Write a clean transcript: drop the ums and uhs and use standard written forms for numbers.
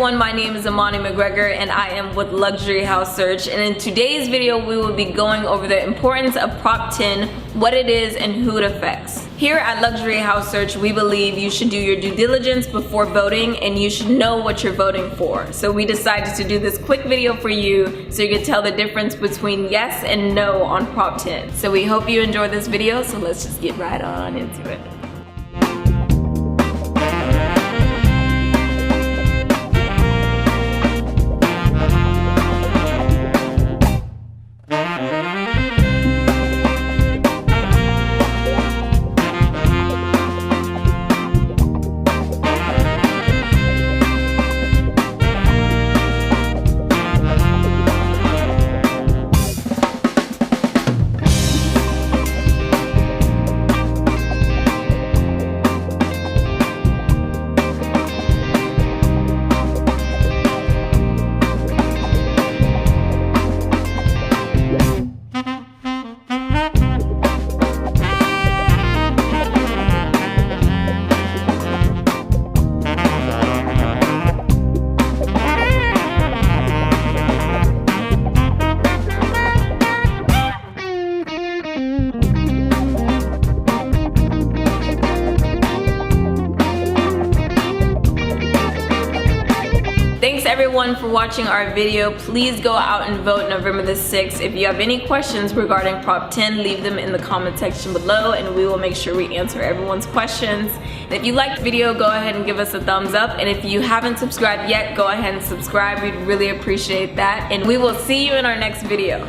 everyone, my name is Amani McGregor and I am with Luxury House Search, and in today's video we will be going over the importance of Prop 10, what it is and who it affects. Here at Luxury House Search, we believe you should do your due diligence before voting and you should know what you're voting for. So we decided to do this quick video for you so you can tell the difference between yes and no on Prop 10. So we hope you enjoy this video, so let's just get right on into it. Thanks everyone for watching our video. Please go out and vote November the 6th. If you have any questions regarding Prop 10, leave them in the comment section below and we will make sure we answer everyone's questions. And if you liked the video, go ahead and give us a thumbs up. And if you haven't subscribed yet, go ahead and subscribe. We'd really appreciate that. And we will see you in our next video.